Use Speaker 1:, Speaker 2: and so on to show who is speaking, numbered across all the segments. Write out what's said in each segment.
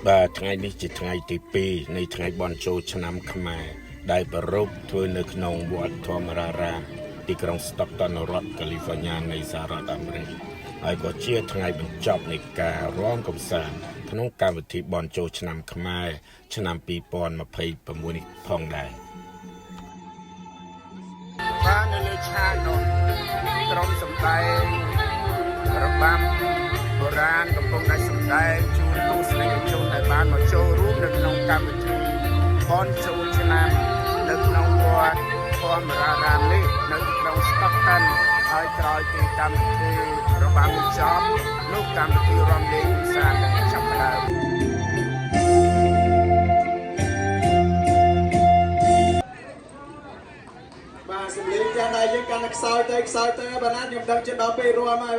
Speaker 1: បាទថ្ងៃនេះជាថ្ងៃទី2នៃថ្ងៃបុណ្យចូលឆ្នាំខ្មែរដែលប្រារព្ធធ្វើនៅក្នុងវត្តធម្មរារាមទីក្រុង Stockton រដ្ឋ California នៃសហរដ្ឋអាមេរិកហើយក៏ជាថ្ងៃបញ្ចប់នៃការរាំកម្សាន្តក្នុងកម្មវិធីបុណ្យចូលឆ្នាំខ្មែរឆ្នាំ2026នេះផងដែរបាទនៅលើឆាកនោះក្រុមសម្ដែងរបាំបុរាណកំពុងតែសម្ដែងជូនទស្សនិកជនដែលបានមកចូលរួមនៅក្នុងកម្មវិធីបុណ្យចូលឆ្នាំនៅក្នុងវត្តធម្មរារាមនេះនៅទីក្រុង Stockton ហើយក្រោយពីកម្មវិធីរបាំបញ្ចប់នោះកម្មវិធីរាំលេងកម្សាន្តនឹងចាប់ផ្ដើម
Speaker 2: បាទសម្លេងចាស់ដែរយើងកាន់តែខ្សោយទៅបាទណាខ្ញុំដឹងជិតដល់ពេលរួមហើយ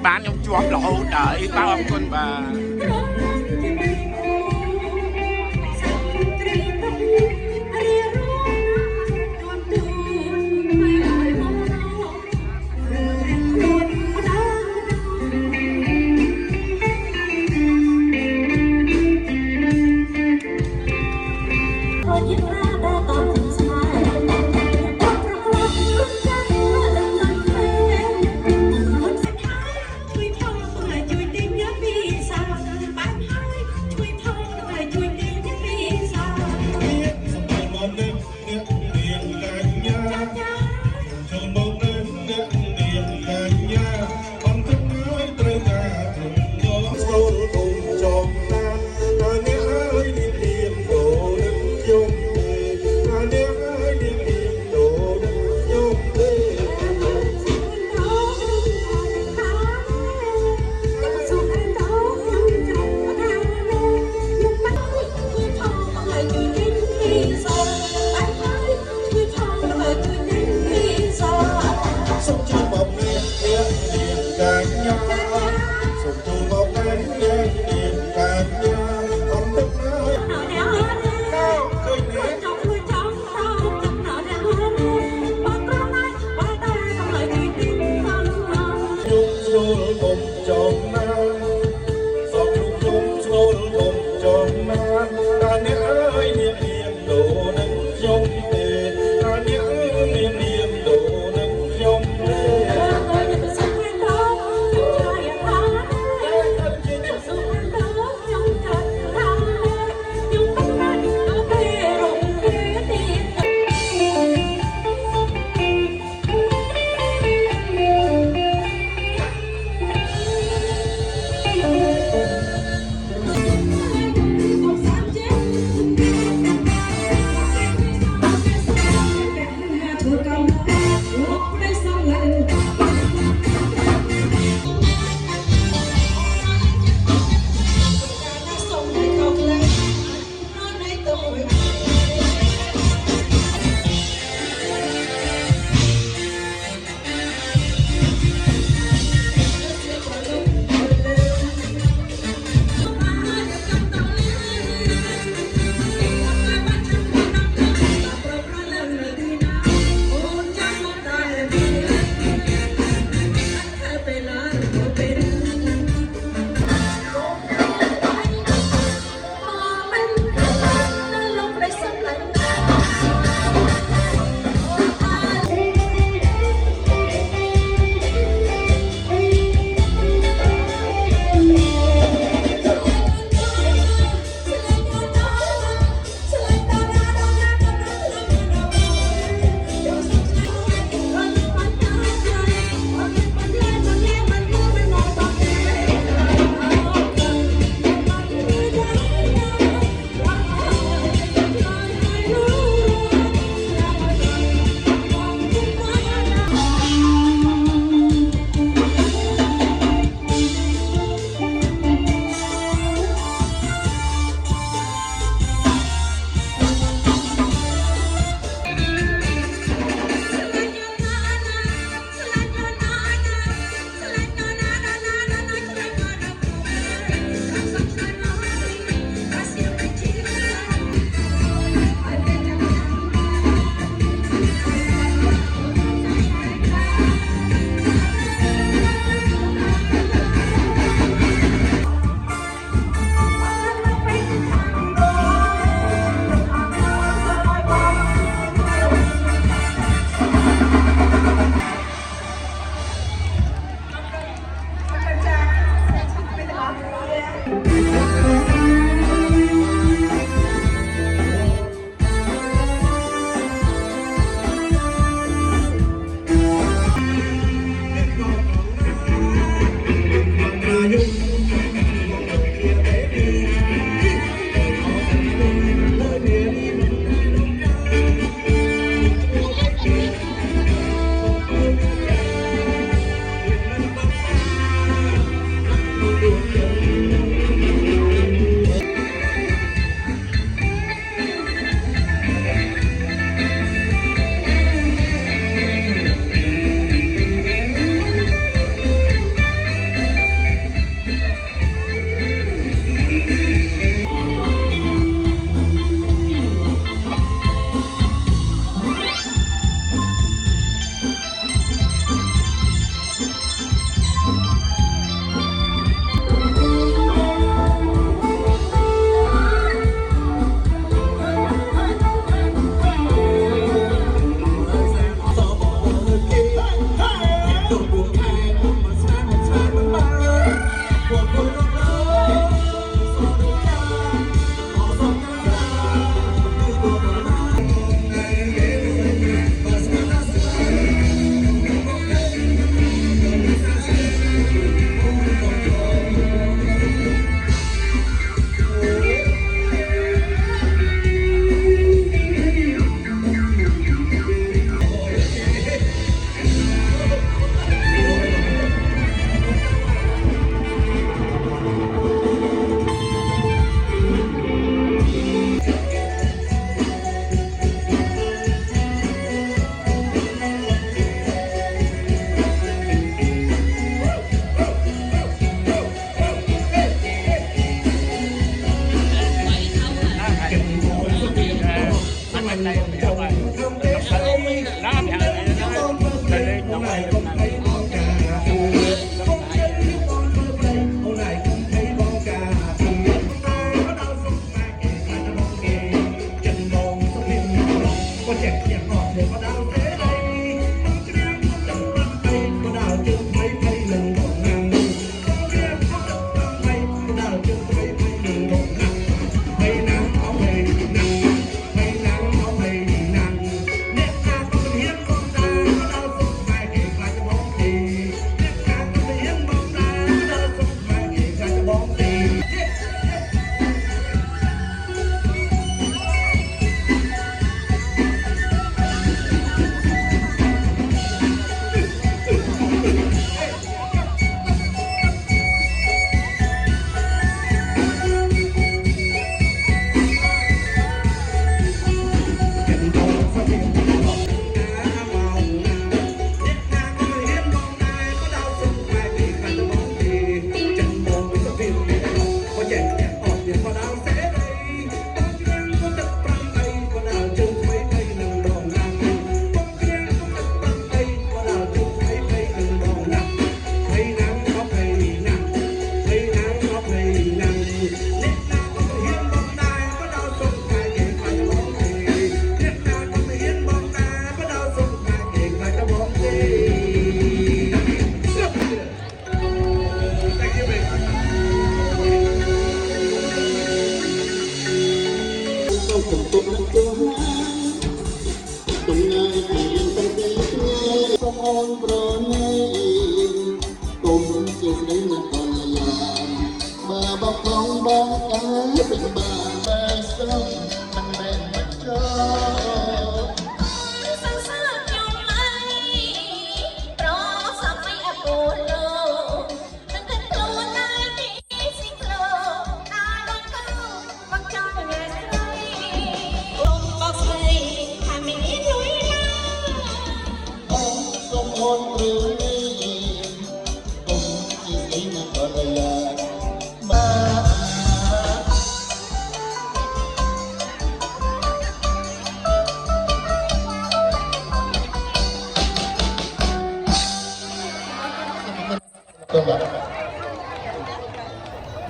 Speaker 1: បានខ្ញុំជាប់រហូតដល់អីបាទអរគុណបាទ
Speaker 3: Hãy subscribe cho kênh Ghiền Mì Gõ để không bỏ lỡ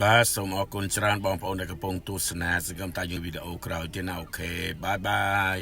Speaker 1: បាទសូមអរគុណច្រើនបងប្អូនដែលកំពុងទស្សនាសកម្មតាយើងវីដេអូក្រោយទៀតណាអូខេបាយបាយ